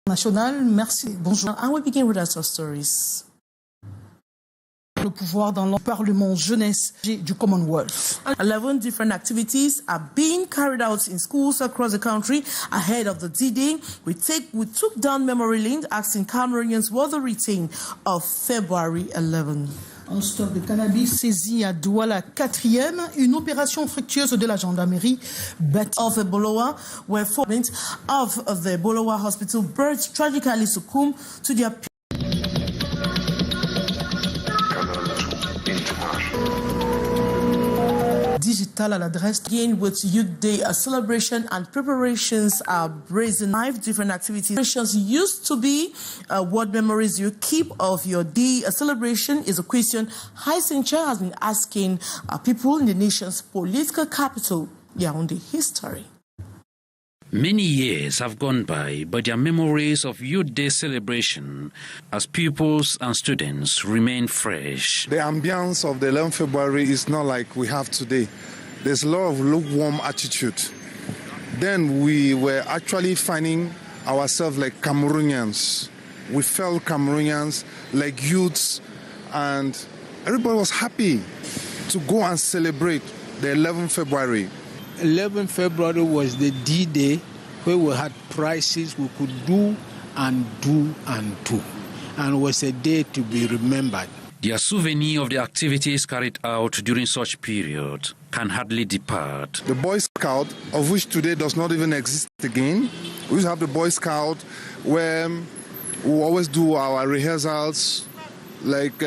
National, merci. Bonjour. And we begin with our stories. Le pouvoir dans le Parlement jeunesse du Commonwealth. 11 different activities are being carried out in schools across the country ahead of the D-Day. We took down memory lane asking Cameroonians what they retain of February 11. Un stock de cannabis saisi à Douala 4e, une opération fructueuse de la gendarmerie of Ebolowa, where 4 of the Ebolowa hospital birds tragically succumbed to their digital à l'adresse. Again with Youth Day, a celebration and preparations are brazen. 5 different activities. Used to be what memories you keep of your day. A celebration is a question Hyacinth has been asking people in the nation's political capital, Yaoundé history. Many years have gone by, but their memories of Youth Day celebration as pupils and students remain fresh. The ambience of the 11th February is not like we have today. There's a lot of lukewarm attitude. Then we were actually finding ourselves like Cameroonians. We felt Cameroonians like youths, and everybody was happy to go and celebrate the 11th February. 11 February was the D-Day where we had prizes we could do and do and do. And it was a day to be remembered. The souvenir of the activities carried out during such period can hardly depart. The Boy Scout, of which today does not even exist again. We used to have the Boy Scout where we always do our rehearsals, like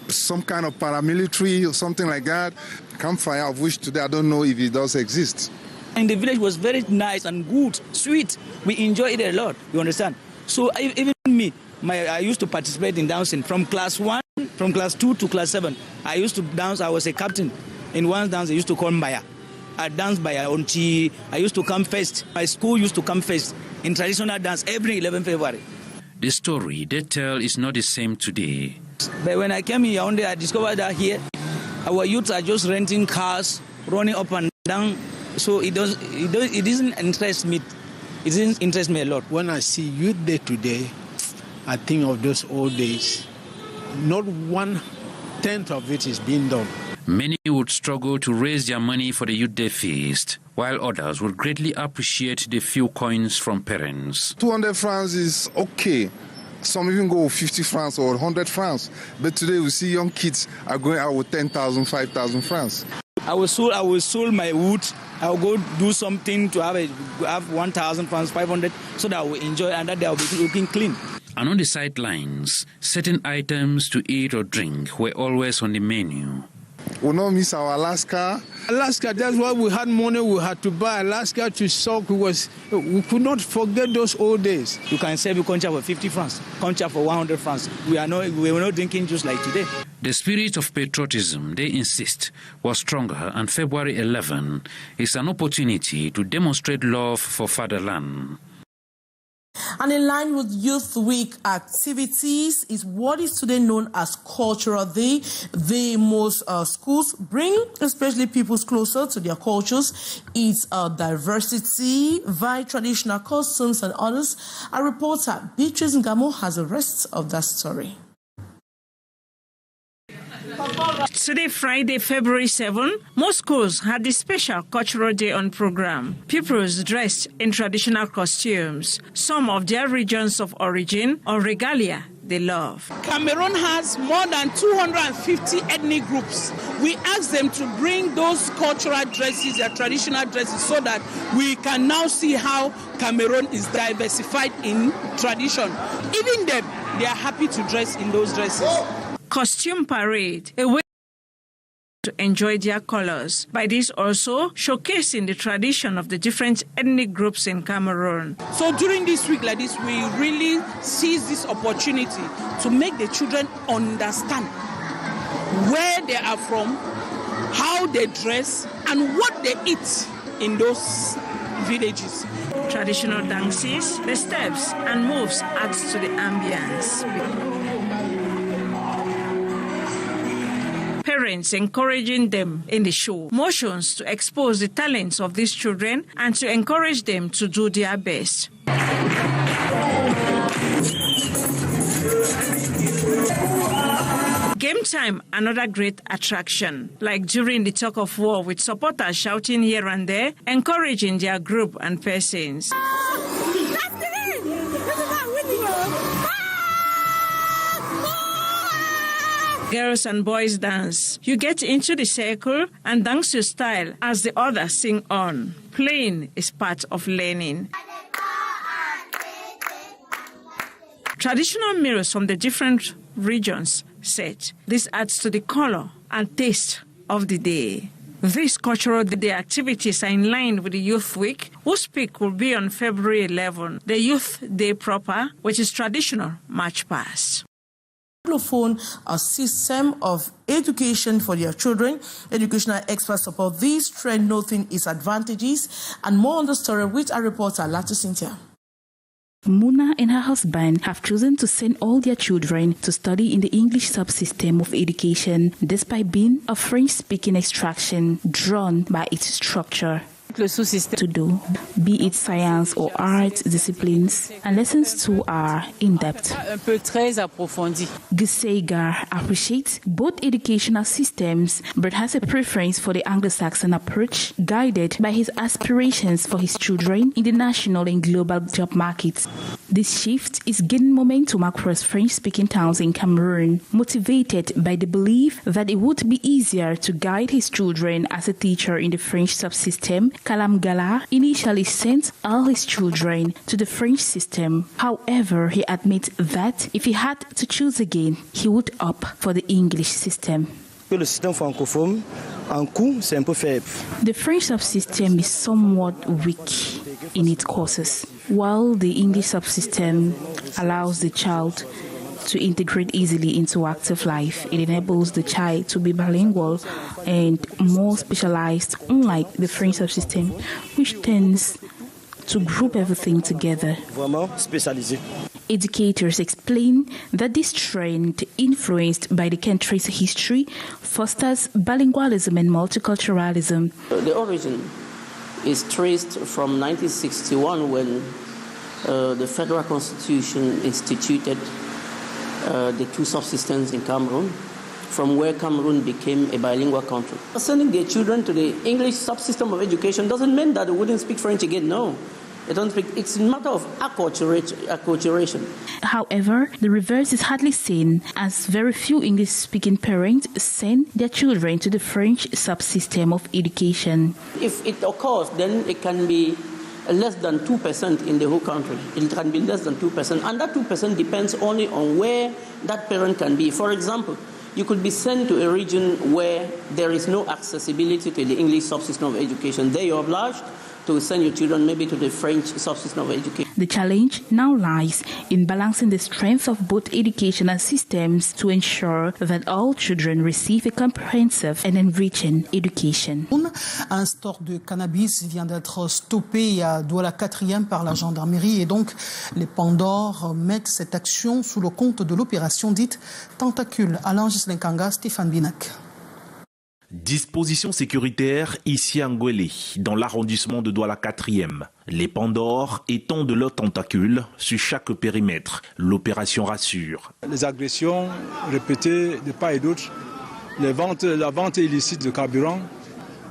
some kind of paramilitary or something like that. Campfire, of which today I don't know if it does exist. And the village was very nice and good, sweet. We enjoyed it a lot, you understand? So even me, I used to participate in dancing from class 1, from class 2 to class 7. I used to dance, I was a captain. In one dance, I used to call Mbaya. I danced by Onchi. I used to come first. My school used to come first in traditional dance every 11 February. The story they tell is not the same today. But when I came here, I discovered that here, our youths are just renting cars, running up and down. So it doesn't interest me. It doesn't interest me a lot. When I see Youth Day today, I think of those old days. Not 1/10 of it is being done. Many would struggle to raise their money for the Youth Day feast, while others would greatly appreciate the few coins from parents. 200 francs is okay. Some even go 50 francs or 100 francs. But today we see young kids are going out with 10,000, 5,000 francs. I will sell my wood. I will go do something to have 1,000 francs, 500, so that I will enjoy and that they will be looking clean. And on the sidelines, certain items to eat or drink were always on the menu. We'll not miss our Alaska. Alaska, that's why we had money. We had to buy Alaska to soak. We could not forget those old days. You can sell your concha for 50 francs, concha for 100 francs. We were not drinking just like today. The spirit of patriotism, they insist, was stronger, and February 11 is an opportunity to demonstrate love for fatherland. And in line with Youth Week activities is what is today known as Cultural Day. Most schools bring especially peoples closer to their cultures. It's diversity via traditional costumes and others. Our reporter Beatrice Ngamo has the rest of that story. Today, Friday, February 7, most schools had the special Cultural Day on program. Pupils dressed in traditional costumes, some of their regions of origin or regalia they love. Cameroon has more than 250 ethnic groups. We ask them to bring those cultural dresses, their traditional dresses, so that we can now see how Cameroon is diversified in tradition. Even them, they are happy to dress in those dresses. Costume parade, a way to enjoy their colors. By this also showcasing the tradition of the different ethnic groups in Cameroon. So during this week like this, we really seize this opportunity to make the children understand where they are from, how they dress, and what they eat in those villages. Traditional dances, the steps and moves adds to the ambience. Parents encouraging them in the show. Motions to expose the talents of these children and to encourage them to do their best. time, another great attraction, like during the tug of war with supporters shouting here and there, encouraging their group and persons. Girls and boys dance. You get into the circle and dance your style as the others sing on. Playing is part of learning. Traditional meals from the different regions set. This adds to the color and taste of the day. These cultural day activities are in line with the Youth Week, whose peak will be on February 11, the Youth Day proper, which is traditional march past. A system of education for their children. Educational experts support this trend, noting its advantages. And more on the story with our reporter, Latu Cynthia. Muna and her husband have chosen to send all their children to study in the English subsystem of education, despite being of French-speaking extraction drawn by its structure. To do, be it science or art disciplines, and lessons too are in-depth. Giseigar appreciates both educational systems, but has a preference for the Anglo-Saxon approach, guided by his aspirations for his children in the national and global job markets. This shift is gaining momentum across French-speaking towns in Cameroon, motivated by the belief that it would be easier to guide his children as a teacher in the French subsystem. Kalam Gala initially sent all his children to the French system. However, he admits that if he had to choose again, he would opt for the English system. Le système francophone, en coût, c'est un peu faible. The French subsystem is somewhat weak in its courses, while the English subsystem allows the child to integrate easily into active life. It enables the child to be bilingual and more specialized, unlike the French subsystem, which tends to group everything together. Vraiment spécialisé. Educators explain that this trend, influenced by the country's history, fosters bilingualism and multiculturalism. The origin is traced from 1961 when the Federal Constitution instituted the two subsystems in Cameroon, from where Cameroon became a bilingual country. Sending their children to the English subsystem of education doesn't mean that they wouldn't speak French again, no. They don't speak. It's a matter of acculturation. However, the reverse is hardly seen, as very few English-speaking parents send their children to the French subsystem of education. If it occurs, then it can be less than 2% in the whole country. It can be less than 2%, and that 2% depends only on where that parent can be. For example, you could be sent to a region where there is no accessibility to the English subsystem of education. There you're obliged to send your children maybe to the French subsystem of education. The challenge now lies in balancing the strengths of both educational systems to ensure that all children receive a comprehensive and enriching education. Un store de cannabis vient d'être stoppé à Douala 4e par la gendarmerie, et donc les Pandores mettent cette action sous le compte de l'opération dite Tentacule. Alain Gislenkanga, Stéphane Binac. Dispositions sécuritaires ici à Ngwele, dans l'arrondissement de Douala 4e. Les Pandores étendent leurs tentacules sur chaque périmètre. L'opération rassure. Les agressions répétées de part et d'autre, la vente illicite de carburant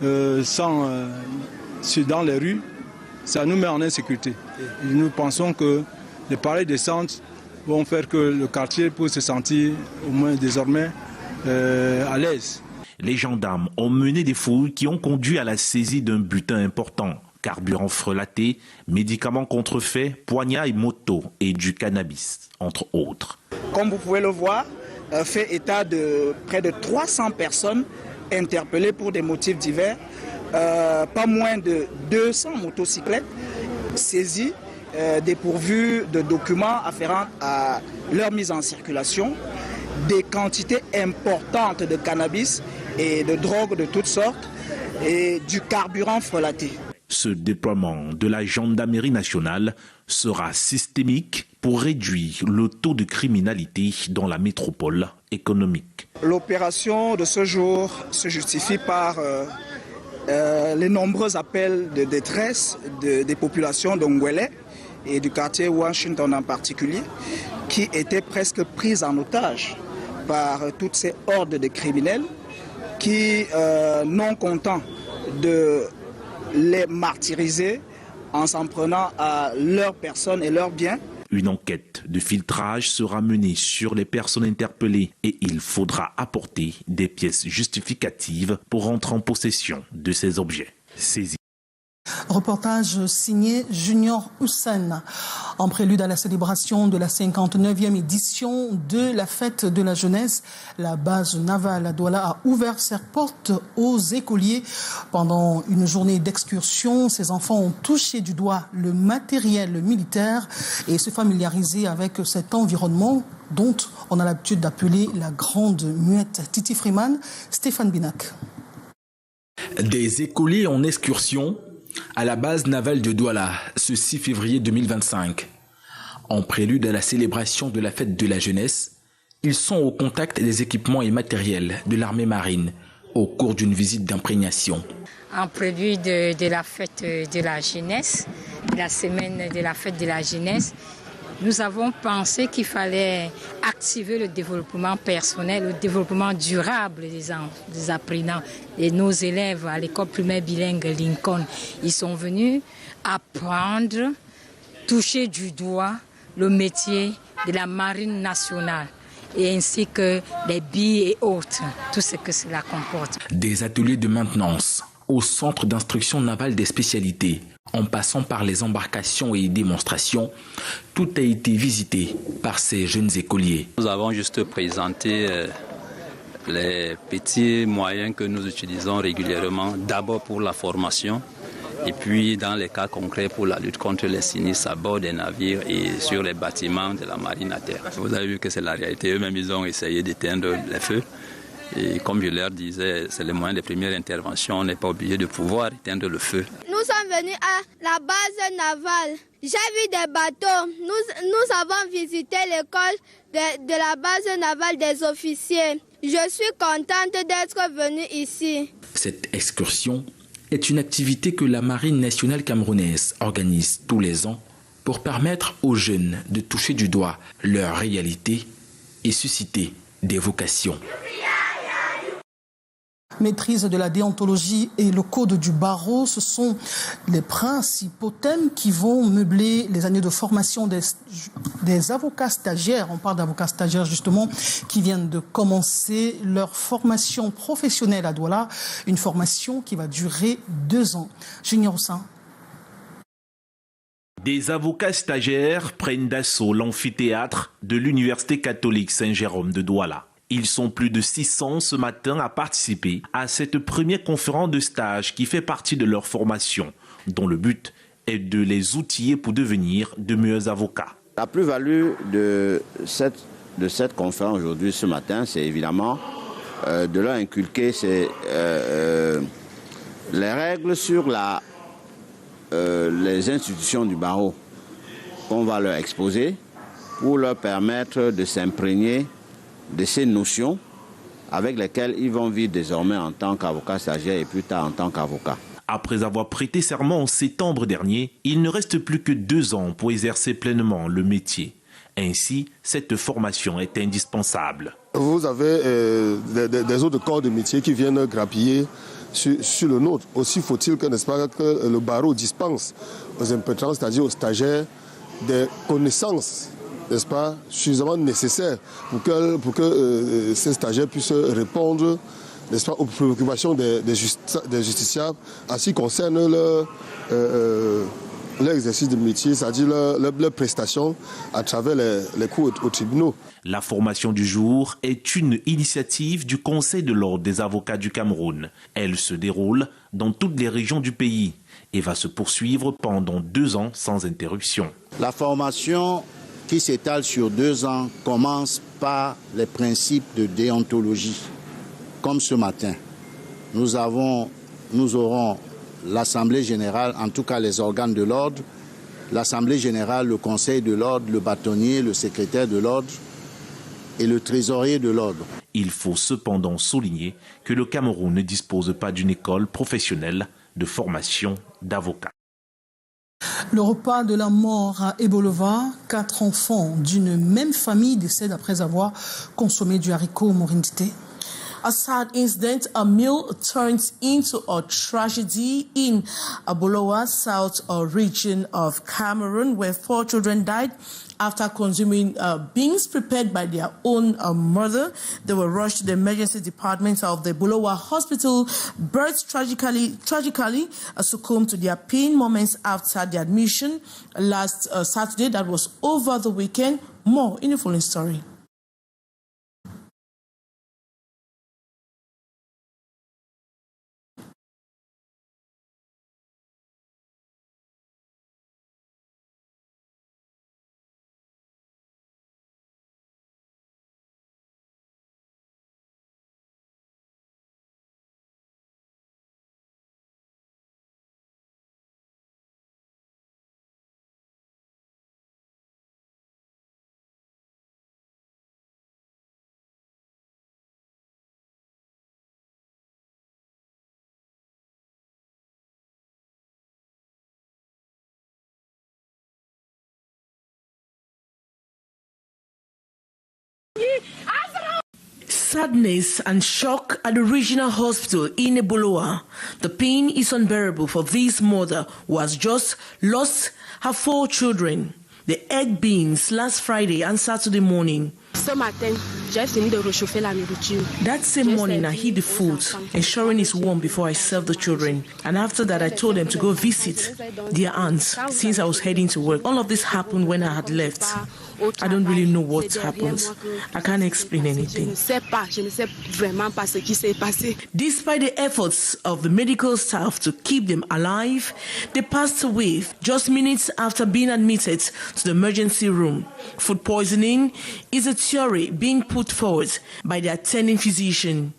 dans les rues, ça nous met en insécurité. Et nous pensons que les pareilles descentes vont faire que le quartier peut se sentir au moins désormais à l'aise. Les gendarmes ont mené des fouilles qui ont conduit à la saisie d'un butin important. Carburant frelaté, médicaments contrefaits, poignards et motos et du cannabis, entre autres. Comme vous pouvez le voir, fait état de près de 300 personnes interpellées pour des motifs divers. Pas moins de 200 motocyclettes saisies, dépourvues de documents afférents à leur mise en circulation. Des quantités importantes de cannabis et de drogues de toutes sortes et du carburant frelaté. Ce déploiement de la gendarmerie nationale sera systémique pour réduire le taux de criminalité dans la métropole économique. L'opération de ce jour se justifie par les nombreux appels de détresse des populations d'Ongwele et du quartier Washington en particulier, qui étaient presque prises en otage par toutes ces hordes de criminels qui, non contents de les martyriser en s'en prenant à leurs personnes et leurs biens. Une enquête de filtrage sera menée sur les personnes interpellées et il faudra apporter des pièces justificatives pour rentrer en possession de ces objets saisis. Reportage signé Junior Hussein. En prélude à la célébration de la 59e édition de la fête de la jeunesse, la base navale à Douala a ouvert ses portes aux écoliers. Pendant une journée d'excursion, ces enfants ont touché du doigt le matériel militaire et se familiarisé avec cet environnement dont on a l'habitude d'appeler la grande muette. Titi Freeman, Stéphane Binac. Des écoliers en excursion à la base navale de Douala, ce 6 février 2025. En prélude à la célébration de la fête de la jeunesse, ils sont au contact des équipements et matériels de l'armée marine au cours d'une visite d'imprégnation. En prélude de la fête de la jeunesse, la semaine de la fête de la jeunesse, nous avons pensé qu'il fallait activer le développement personnel, le développement durable des apprenants et nos élèves à l'école primaire bilingue Lincoln. Ils sont venus apprendre, toucher du doigt le métier de la marine nationale et ainsi que les billes et autres, tout ce que cela comporte. Des ateliers de maintenance au centre d'instruction navale des spécialités, en passant par les embarcations et démonstrations, tout a été visité par ces jeunes écoliers. Nous avons juste présenté les petits moyens que nous utilisons régulièrement, d'abord pour la formation, et puis dans les cas concrets pour la lutte contre les sinistres à bord des navires et sur les bâtiments de la marine à terre. Vous avez vu que c'est la réalité, eux-mêmes ils ont essayé d'éteindre les feux. Et comme je leur disais, c'est le moyen de première intervention, on n'est pas obligé de pouvoir éteindre le feu. Nous sommes venus à la base navale. J'ai vu des bateaux. Nous avons visité l'école de la base navale des officiers. Je suis contente d'être venue ici. Cette excursion est une activité que la Marine nationale camerounaise organise tous les ans pour permettre aux jeunes de toucher du doigt leur réalité et susciter des vocations. Maîtrise de la déontologie et le code du barreau, ce sont les principaux thèmes qui vont meubler les années de formation des avocats stagiaires. On parle d'avocats stagiaires justement qui viennent de commencer leur formation professionnelle à Douala, une formation qui va durer 2 ans. Junior Hussein. Des avocats stagiaires prennent d'assaut l'amphithéâtre de l'Université catholique Saint-Jérôme de Douala. Ils sont plus de 600 ce matin à participer à cette première conférence de stage qui fait partie de leur formation, dont le but est de les outiller pour devenir de meilleurs avocats. La plus-value de cette conférence aujourd'hui, ce matin, c'est évidemment de leur inculquer les règles sur les institutions du barreau qu'on va leur exposer pour leur permettre de s'imprégner de ces notions avec lesquelles ils vont vivre désormais en tant qu'avocat stagiaire et plus tard en tant qu'avocat. Après avoir prêté serment en septembre dernier, il ne reste plus que 2 ans pour exercer pleinement le métier. Ainsi, cette formation est indispensable. Vous avez des autres corps de métier qui viennent grappiller sur le nôtre. Aussi faut-il que, n'est-ce pas, que le barreau dispense aux impétrants, c'est-à-dire aux stagiaires, des connaissances, n'est-ce pas, suffisamment nécessaires pour que ces stagiaires puissent répondre, n'est-ce pas, aux préoccupations des justiciables en ce qui concerne l'exercice de métier, c'est-à-dire leurs prestations à travers les cours aux tribunaux. La formation du jour est une initiative du Conseil de l'ordre des avocats du Cameroun. Elle se déroule dans toutes les régions du pays et va se poursuivre pendant 2 ans sans interruption. La formation qui s'étale sur 2 ans commence par les principes de déontologie. Comme ce matin, nous aurons l'Assemblée générale, en tout cas les organes de l'ordre, l'Assemblée générale, le Conseil de l'ordre, le bâtonnier, le secrétaire de l'ordre et le trésorier de l'ordre. Il faut cependant souligner que le Cameroun ne dispose pas d'une école professionnelle de formation d'avocats. Le repas de la mort à Ebolowa, 4 enfants d'une même famille décèdent après avoir consommé du haricot morindité. A sad incident, a meal turns into a tragedy in Ebolowa, south region of Cameroon, where 4 children died after consuming beans prepared by their own mother. They were rushed to the emergency department of the Ebolowa hospital. Birds tragically succumbed to their pain moments after the admission last Saturday. That was over the weekend. More in the following story. Sadness and shock at the regional hospital in Ebolowa. The pain is unbearable for this mother who has just lost her 4 children. The egg beans last Friday and Saturday morning. That same morning, I hid the food, ensuring it's warm before I served the children. And after that, I told them to go visit their aunts since I was heading to work. All of this happened when I had left. I don't really know what happened. I can't explain anything. Despite the efforts of the medical staff to keep them alive, they passed away just minutes after being admitted to the emergency room. Food poisoning is a theory being put forward by the attending physician.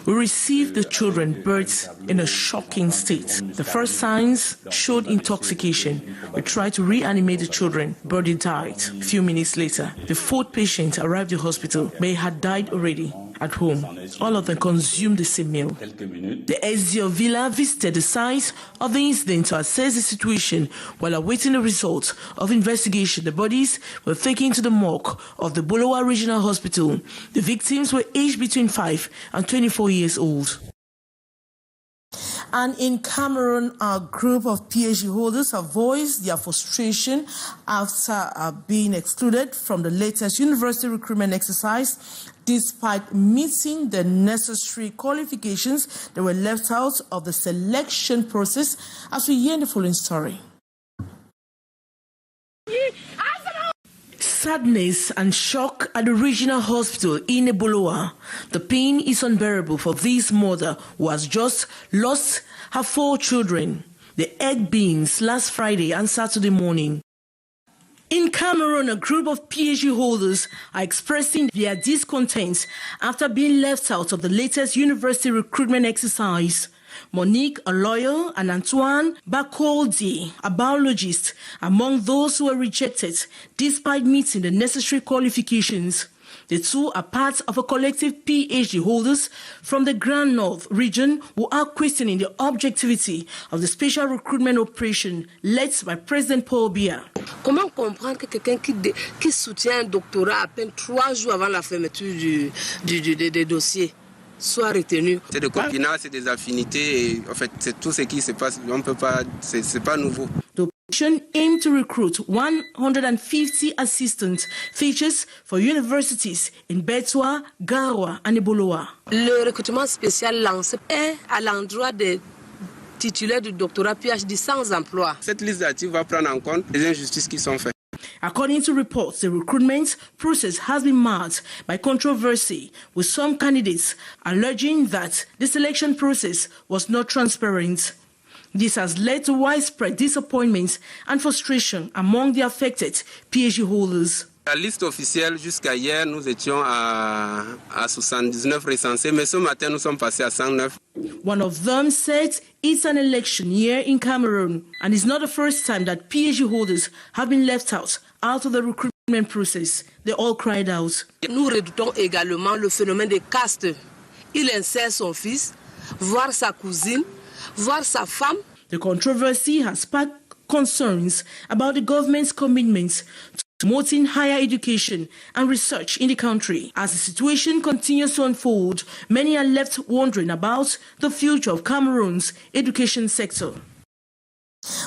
We received the children births in a shocking state. The first signs showed intoxication. We tried to reanimate the children, but they died. A few minutes later, the 4th patient arrived at the hospital, but he had died already at home. All of them consumed the same meal. The SDO Villa visited the site of the incident to assess the situation while awaiting the results of investigation. The bodies were taken to the morgue of the Ebolowa Regional Hospital. The victims were aged between 5 and 24 years old. And in Cameroon, a group of PhD holders have voiced their frustration after being excluded from the latest university recruitment exercise. Despite meeting the necessary qualifications, they were left out of the selection process, as we hear in the following story. Sadness and shock at the regional hospital in Ebolowa. The pain is unbearable for this mother who has just lost her 4 children. The egg beans last Friday and Saturday morning. In Cameroon, a group of PhD holders are expressing their discontent after being left out of the latest university recruitment exercise. Monique, a lawyer, and Antoine Bakoldi, a biologist, among those who were rejected despite meeting the necessary qualifications. The two are part of a collective PhD holders from the Grand North region who are questioning the objectivity of the special recruitment operation led by President Paul Biya. Comment comprendre que quelqu'un qui soutient un doctorat à peine 3 jours avant la fermeture des dossiers soit retenu? C'est des copinats, c'est des affinités, et en fait, c'est tout ce qui se passe. On peut pas, c'est pas nouveau. The operation aimed to recruit 150 assistant teachers for universities in Betwa, Garoua, and Ebolowa. Le recrutement spécial lancé est à l'endroit des titulaires du doctorat PhD sans emploi. Cette liste d'actifs va prendre en compte les injustices qui sont faites. According to reports, the recruitment process has been marked by controversy, with some candidates alleging that the selection process was not transparent. This has led to widespread disappointment and frustration among the affected PhD holders. La liste officielle, jusqu'à hier, nous étions à 79 recensés, mais ce matin, nous sommes passés à 109. One of them said it's an election year in Cameroon, and it's not the first time that PhD holders have been left out of the recruitment process. They all cried out. Nous redoutons également le phénomène des castes. Il insère son fils, voire sa cousine, voire sa femme. The controversy has sparked concerns about the government's commitments to promoting higher education and research in the country. As the situation continues to unfold, many are left wondering about the future of Cameroon's education sector.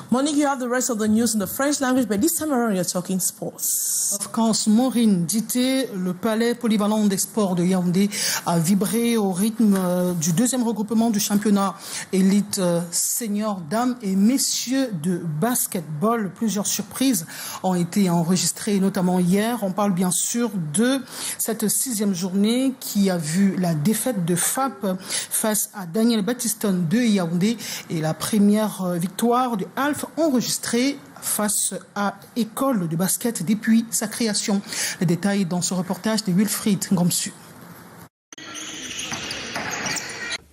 Monique, you have the rest of the news in the French language, but this time around you're talking sports. Of course, Maureen Dité, le palais polyvalent des sports de Yaoundé a vibré au rythme du deuxième regroupement du championnat élite senior dames et messieurs de basketball. Plusieurs surprises ont été enregistrées, notamment hier. On parle bien sûr de cette 6e journée qui a vu la défaite de FAP face à Daniel Battiston de Yaoundé et la première victoire de Alf enregistrée face à École de basket depuis sa création. Les détails dans ce reportage de Wilfried Ngomsu.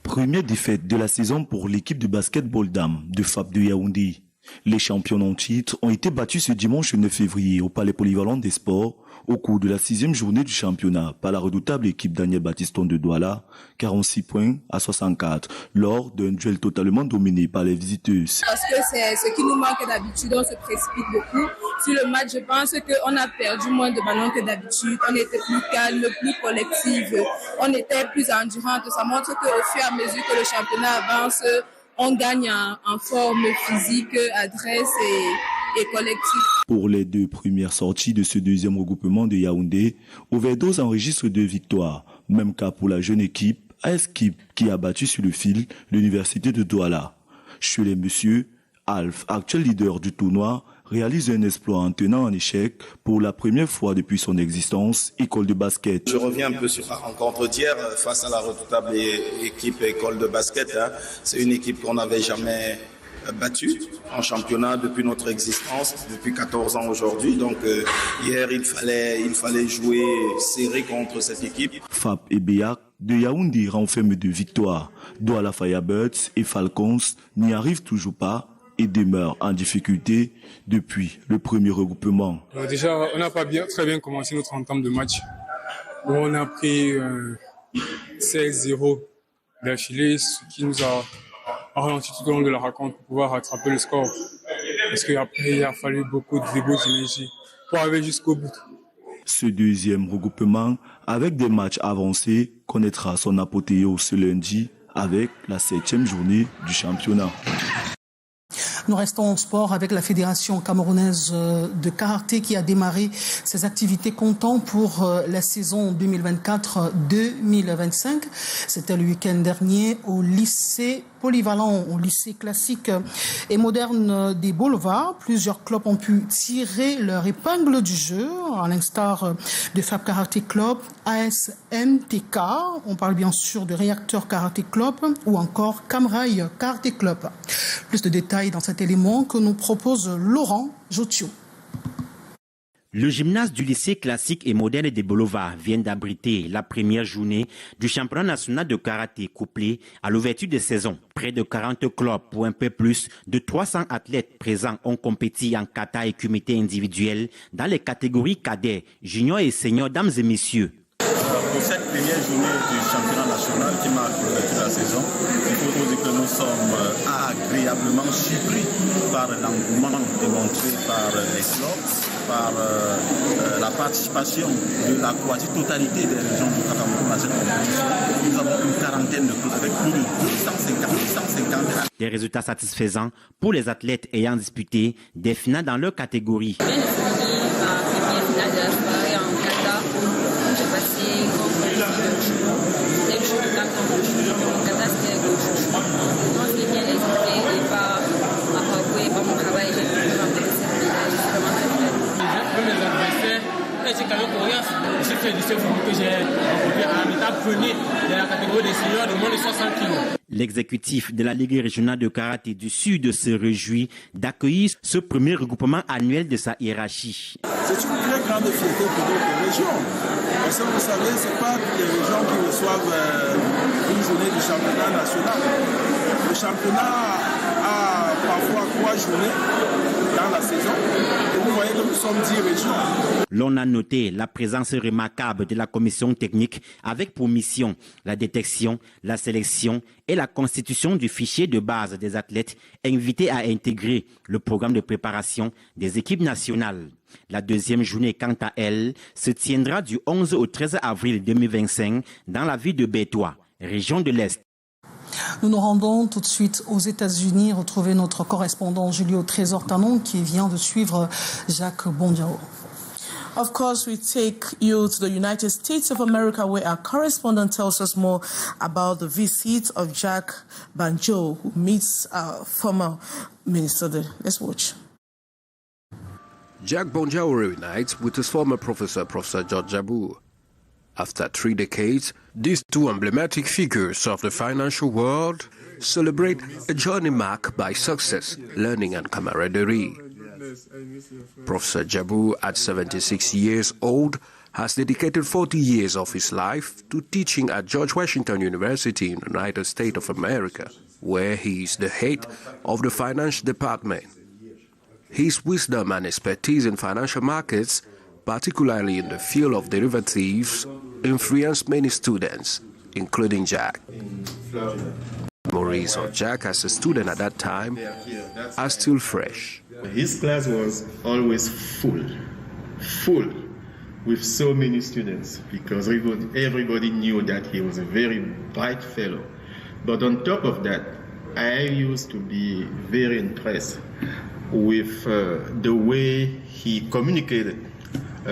Première défaite de la saison pour l'équipe de basketball dames de FAP de Yaoundé. Les champions en titre ont été battus ce dimanche 9 février au palais polyvalent des sports au cours de la 6e journée du championnat par la redoutable équipe Daniel Battiston de Douala, 46 points à 64, lors d'un duel totalement dominé par les visiteuses. Parce que c'est ce qui nous manque d'habitude, on se précipite beaucoup. Sur le match, je pense qu'on a perdu moins de ballons que d'habitude, on était plus calme, plus collectif, on était plus endurante. Ça montre qu'au fur et à mesure que le championnat avance, on gagne en forme physique, adresse et collective. Pour les 2 premières sorties de ce deuxième regroupement de Yaoundé, Overdose enregistre 2 victoires. Même cas pour la jeune équipe, AS Kip, qui a battu sur le fil l'université de Douala. Chez les messieurs, Alf, actuel leader du tournoi, réalise un exploit en tenant en échec pour la première fois depuis son existence École de basket. Je reviens un peu sur la rencontre d'hier face à la redoutable équipe École de basket. C'est une équipe qu'on n'avait jamais battue en championnat depuis notre existence, depuis 14 ans aujourd'hui. Donc hier, il fallait jouer serré contre cette équipe. FAP et Béac de Yaoundé renferment 2 victoires. Douala Firebirds et Falcons n'y arrivent toujours pas et demeure en difficulté depuis le premier regroupement. Déjà, on n'a pas très bien commencé notre entame de match. On a pris 16-0 d'affilée, ce qui nous a ralenti tout au long de la rencontre pour pouvoir rattraper le score. Parce qu'après, il a fallu beaucoup de débauche d'énergie pour arriver jusqu'au bout. Ce deuxième regroupement, avec des matchs avancés, connaîtra son apothéose ce lundi avec la 7e journée du championnat. Nous restons en sport avec la Fédération camerounaise de karaté qui a démarré ses activités comptant pour la saison 2024-2025. C'était le week-end dernier au lycée polyvalent, au lycée classique et moderne d'Ebolowa. Plusieurs clubs ont pu tirer leur épingle du jeu, à l'instar de Fab Karaté Club, ASMTK, on parle bien sûr de Réacteur Karaté Club ou encore Camrail Karaté Club. Plus de détails dans cet élément que nous propose Laurent Jotio. Le gymnase du lycée classique et moderne d'Ebolowa vient d'abriter la première journée du championnat national de karaté couplé à l'ouverture de saison. Près de 40 clubs pour un peu plus de 300 athlètes présents ont compéti en kata et kumité individuel dans les catégories cadets, juniors et seniors, dames et messieurs. Pour cette première journée du championnat national qui marque l'ouverture de la saison, il faut dire que nous sommes agréablement surpris par l'engouement démontré par les clubs, par la participation de la quasi-totalité des régions du Cameroun à cette compétition. Nous avons une quarantaine de clubs avec plus de 250. Des résultats satisfaisants pour les athlètes ayant disputé des finales dans leur catégorie. J'ai fini ma première finale de la soirée en kata. J'ai passé contre le chouchou. C'était le chouchou contre le chouchou. Mon kata, c'était le chouchou. Moi, je l'ai bien exécuté et par ma parcours et par mon travail, j'ai pu remporter cette médaille. Je suis vraiment très fière. J'ai mes adversaires. J'ai quand même coriace. J'ai fait du surf que j'ai remporté à l'étape première de la catégorie des seniors de moins de 60 kg. L'exécutif de la Ligue régionale de karaté du Sud se réjouit d'accueillir ce premier regroupement annuel de sa hiérarchie. C'est une très grande fierté pour d'autres régions. Parce que vous savez, ce n'est pas les régions qui reçoivent une journée du championnat national. Le championnat a parfois 3 journées dans la saison. Et vous voyez que nous sommes 10 régions. L'on a noté la présence remarquable de la commission technique avec pour mission la détection, la sélection et la constitution du fichier de base des athlètes invités à intégrer le programme de préparation des équipes nationales. La deuxième journée, quant à elle, se tiendra du 11 au 13 avril 2025 dans la ville de Bétois, région de l'Est. Nous nous rendons tout de suite aux États-Unis, retrouver notre correspondant Julio Trésor-Tanon qui vient de suivre Jacques Bondiao. Of course, we take you to the United States of America, where our correspondent tells us more about the visit of Jack Banjo, who meets our former minister there. Let's watch. Jack Bonjo reunites with his former professor, Professor George Jabu. After 3 decades, these two emblematic figures of the financial world celebrate a journey marked by success, learning and camaraderie. Professor Jabu, at 76 years old, has dedicated 40 years of his life to teaching at George Washington University in the United States of America, where he is the head of the finance department. His wisdom and expertise in financial markets, particularly in the field of derivatives, influenced many students, including Jack. Memories of Jack as a student at that time are still fresh. His class was always full with so many students because everybody knew that he was a very bright fellow. But on top of that, I used to be very impressed with the way he communicated.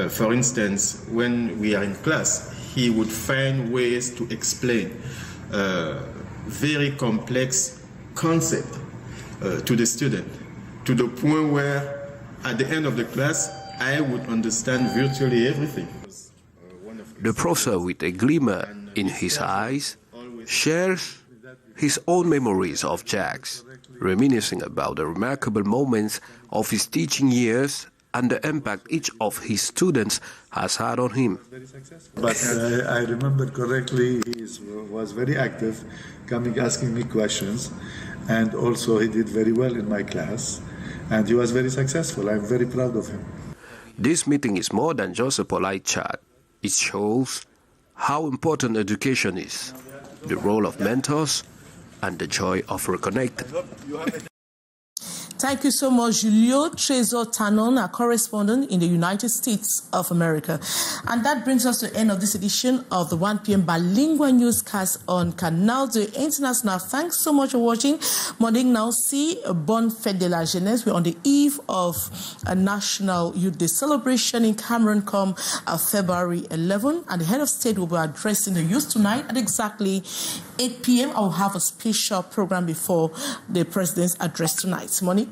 For instance, when we are in class, he would find ways to explain very complex concepts to the student, to the point where at the end of the class, I would understand virtually everything. The professor, with a glimmer in his eyes, shares his own memories of Jack's, reminiscing about the remarkable moments of his teaching years and the impact each of his students has had on him. But I remember correctly, he was very active, coming asking me questions, and also he did very well in my class, and he was very successful. I'm very proud of him. This meeting is more than just a polite chat. It shows how important education is, the role of mentors, and the joy of reconnecting. Thank you so much, Julio Trésor-Tanon, our correspondent in the United States of America. And that brings us to the end of this edition of the 1 p.m. bilingual newscast on Canal International. Thanks so much for watching. Morning now, see Bonne Fête de la Jeunesse. We're on the eve of a National Youth Day celebration in Cameroon come February 11. And the head of state will be addressing the youth tonight at exactly 8 p.m. I will have a special program before the president's address tonight. Monique?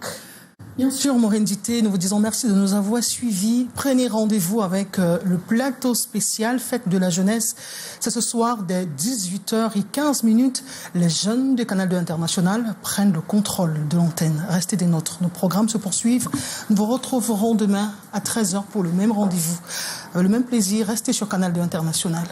Bien sûr, Morendité, nous vous disons merci de nous avoir suivis. Prenez rendez-vous avec le plateau spécial Fête de la Jeunesse. C'est ce soir dès 18h15. Les jeunes du Canal International prennent le contrôle de l'antenne. Restez des nôtres. Nos programmes se poursuivent. Nous vous retrouverons demain à 13h pour le même rendez-vous. Avec le même plaisir, restez sur Canal International.